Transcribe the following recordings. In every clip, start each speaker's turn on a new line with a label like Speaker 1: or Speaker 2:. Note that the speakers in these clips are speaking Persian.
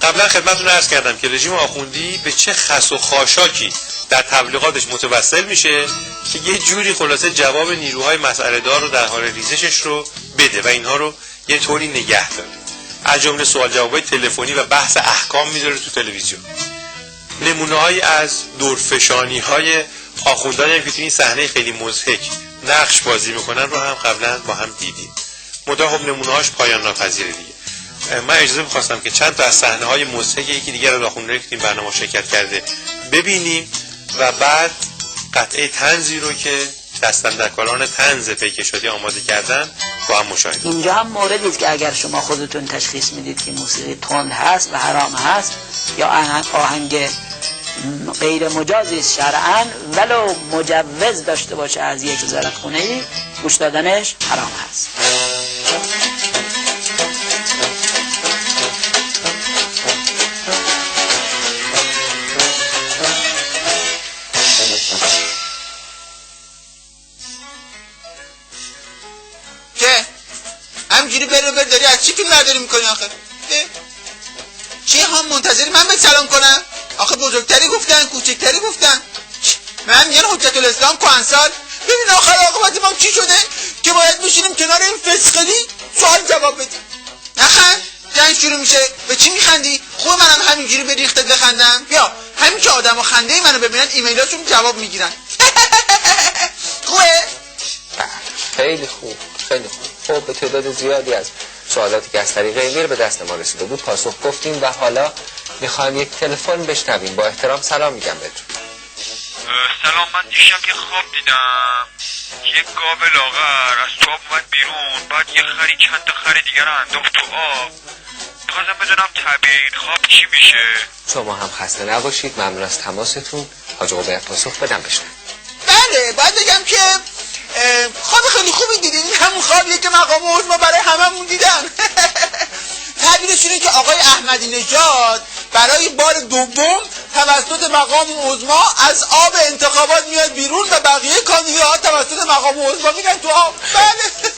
Speaker 1: قبلا خدمتتون عرض کردم که رژیم آخوندی به چه خس و خاشاکی در تبلیغاتش متوسل میشه که یه جوری خلاصه جواب نیروهای مسئله دار رو در حال ریزشش رو بده و اینها رو یه طوری نگه داره. از جمله سوال جوابای تلفنی و بحث احکام میذاره تو تلویزیون. نمونه‌هایی از دورفشانی‌های آخوندانی که تو این صحنه خیلی مضحک نقش بازی میکنن رو هم قبلا با هم دیدیم. مداهم نمونه‌هاش پایان ناپذیره دیگه. من اجازه می‌خواستم که چند تا از صحنه‌های مضحک یکی دیگر از آخوندانی که این برنامه شرکت کرده ببینیم و بعد قطعه طنزی رو که دست‌اندرکاران طنز پیکشادی آماده کردن با هم مشاهده.
Speaker 2: اینجا هم موردی است که اگر شما خودتون تشخیص میدید که موسیقی تند هست و حرام هست یا آهنگ غیر مجازی است شرعاً ولو مجوز داشته باشه از یک وزارت خونه‌ای، گوش دادنش حرام هست.
Speaker 3: همینجوری بر داری از چی فیلم برداری میکنی آخه؟ چی هم منتظری من به سلام کنم؟ آخه بزرگتری گفتن کوچکتری گفتن. من میگن حجت الاسلام کهنسال. ببین آخر عاقبت ما چی شده که باید بشینیم کنار این فسقلی سوال جواب بدیم. نخند جنگ شروع میشه. به چی میخندی؟ خوب منم همینجوری به ریختت بخندم. بیا همین که آدم‌ها خنده منو ببینن ایمیلاشون جواب میگیرن. خوبه؟
Speaker 4: خیلی خوب خیلی خوب. خب به تعداد زیادی از سوالاتی که از طریق ایمیل به دست ما رسیده بود پاسخ گفتیم و حالا میخوایم یک تلفن بشنویم. با احترام سلام میگم بهتون.
Speaker 5: سلام، من دیشب یه خواب دیدم یه گاو لاغر از تو آب اومد بیرون، بعد یه خری چند تا خر دیگر رو انداخت تو آب. میخواستم بدونم تعبیر این خواب چی میشه.
Speaker 4: شما هم خسته نباشید، ممنون از تماستون. حاج قبه پاسخ بدم بشنویم.
Speaker 3: بله باید بگم که خواب خیلی خوبی دیدین. این همون خوابیه که مقام عظما برای هممون دیدن. تعبیرش اینه که آقای احمدی نژاد برای بار دوم توسط مقام عظما از آب انتخابات میاد بیرون و بقیه کاندیداها توسط مقام عظما میرن تو آب. بله.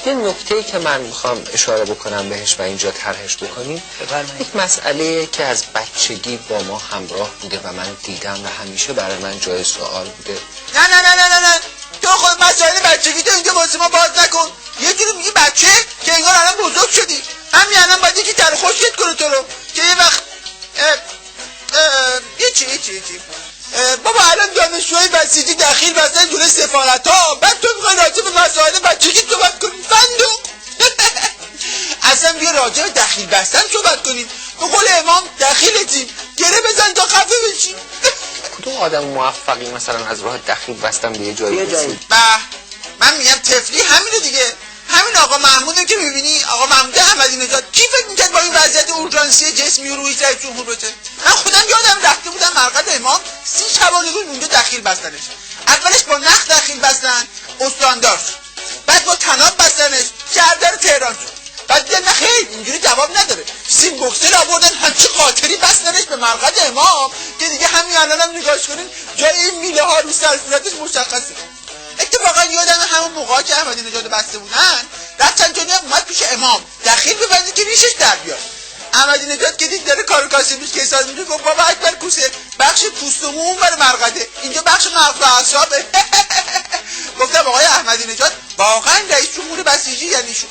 Speaker 4: یه نکته‌ای که من میخوام اشاره بکنم بهش و اینجا طرحش بکنیم، یک مسئله که از بچگی با ما همراه بوده و من دیدم و همیشه برای من جای سوال بوده.
Speaker 3: نه تو خود مسائل بچگی تو اینجا واسه ما باز نکن. یه جوری میگی بچه که انگار الان بزرگ شدی. همین الان باید یکی تر خوشت کنه تو رو که یه وقت چی بابا الان دانشجوهای بسیجی دخیل بستن جلوی سفارت‌ها، بعد تو میخوای راجع به مسائل بچگی صحبت کنی؟ فندق. اصلا بیا راجع به دخیل بستن صحبت کنیم. به قول امام دخیلتیم، گره بزن تا خفه بشی.
Speaker 4: کدوم آدم موفقی مثلا از راه دخیل بستن به یه جایی رسید؟
Speaker 3: من میگم تفلی همینه دیگه. همین آقا محموده که میبینی، آقا محمود احمدی نژاد، کی فکر میکرد با این وضعیت اورژانسی جسمی و روحی رئیس جمهور بشه؟ من خودم یادم رفته بودم مرقد امام 30 شبانه روز اونجا دخیل بستنش. اولش با نخ دخیل بستن، استاندار شد. بعد با طناب بستنش، شهردار تهران شد. بعد دیدن نه خیر اینجوری جواب نداره، سیم بوکسر آوردن همچی قاطری بستنش به مرقد امام که دیگه همین الانم نگاهش کنین جای این میله ها رو سر صورتش مشخصه. اتفاقا یادم همون موقعی که احمدی نژاد بسته بودن رفتن جونی اومد پیش امام دخیل ببنده که ریشش در بیاد. احمدی نژاد که دید داره کار کاسبیش که حساب میشه گفت بابا اکبر کوسه بخش پوست و مو بر مرقده، اینجا بخش مغز و اعصابه. گفتم آقای احمدی نژاد واقعا رئیس جمهور بسیجی یعنی شو.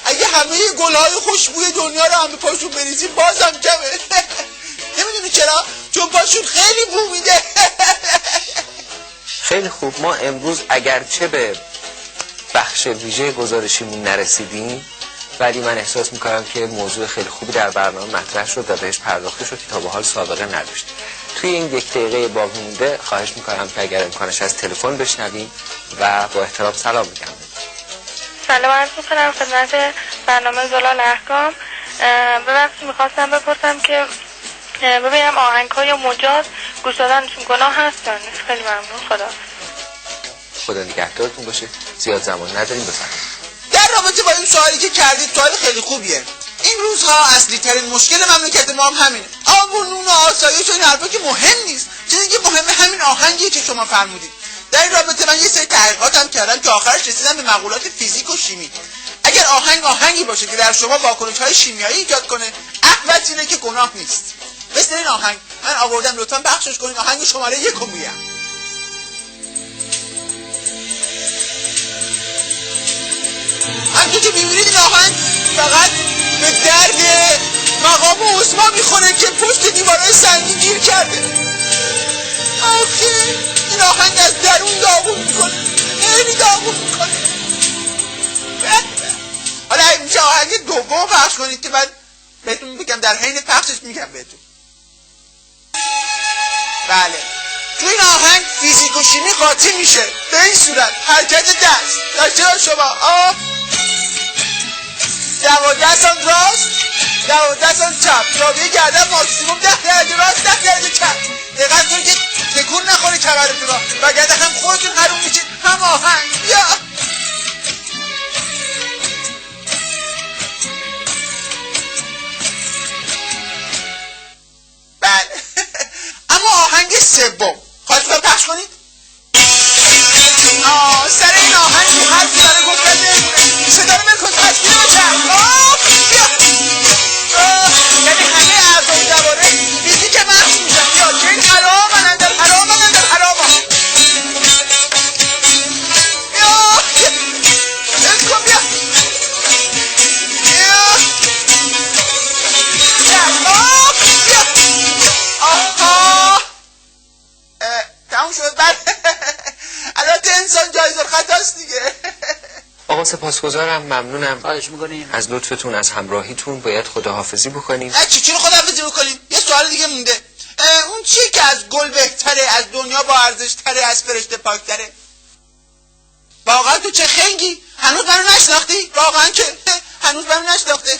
Speaker 3: اگه همه گل‌های خوشبوی دنیا رو هم به پاشون بریزیم بازم کمه. نمیدونی چرا؟ چون پاشون خیلی بو میده.
Speaker 4: خیلی خوب. ما امروز اگرچه به بخش ویژه گزارشیمون نرسیدیم ولی من احساس میکنم که موضوع خیلی خوبی در برنامه مطرح شد و بهش پرداخته شد که تا به حال سابقه نداشت. توی این 1 دقیقه باقی مونده خواهش میکنم که اگر امکانش از تلفن بشنویم و با احترام سلام میگم.
Speaker 6: سلام عرض میکنم خدمت برنامه زلال احکام. ببخشید میخواستم بپرسم که ببینم آهنگ‌های مجاز گوش دادنشون گناه هست یا نیست؟ خیلی ممنون.
Speaker 4: خدا نگهدارتون باشه. زیاد زمان نداریم، بفرمایید.
Speaker 3: در رابطه با این سوالی که کردید سوال خیلی خوبیه. این روزها اصلی ترین مشکل مملکت ما هم همینه. آب و نون و آسایش و این حرفا که مهم نیست. چیزی که مهمه همین آهنگیه که شما فرمودید. در این رابطه من یه سری تحقیقات هم کردم که آخرش رسیدم به مقولات فیزیک و شیمی. اگر آهنگی باشه که در شما واکنش‌های شیمیایی ایجاد کنه، احوط اینه که گناه نیست. مثل این آهنگ من آوردم، لطفا پخشش کنین. آهنگ شماره 1 رو میگم. همونطور که می‌بینید این آهنگ فقط به درد مقام عثمان میخوره که پشت دیوارهای سنگی گیر کرده. آخه این آهنگ از درون داغون میکنه، خیلی داغون میکنه. حالا میشه آهنگ دوم پخش کنید که من بهتون بگم، در حین پخشش میگم بهتون. بله، تو این آهنگ فیزیک و شیمی قاطی میشه به این صورت: حرکت دست داشته شما 12 سانت راست، 12 سانت چپ، زاویه گردن ماکسیموم 10 درجه راست، 10 درجه چپ. دقت کنید که تکون نخوره کمرتون را، وگرنه هم خودتون حروم میشید هم آهنگ. یا بله. اما آهنگ سوم خواهد پخش کنید. سر این آهنگ حرف سر گفتن صدا رو بکن، تصویر بچن. یعنی همه اعضای جواره بیزی که مخش میشن. یا که این حرام اندر حرام اندر حرام. یا بکن بیا. آها تموم شد. بعد البته انسان جایز الخطاست دیگه.
Speaker 4: آقا سپاسگزارم، ممنونم.
Speaker 2: خواهش میکنیم
Speaker 4: از لطفتون، از همراهیتون. باید خداحافظی بکنیم.
Speaker 3: چرا خداحافظی بکنیم؟ یه سوال دیگه مونده. اون چیه که از گل بهتره، از دنیا با ارزش تره، از فرشته پاکتره؟ واقعا تو چه خنگی؟ هنوز منو نشناختی؟ واقعا که هنوز منو نشناخته؟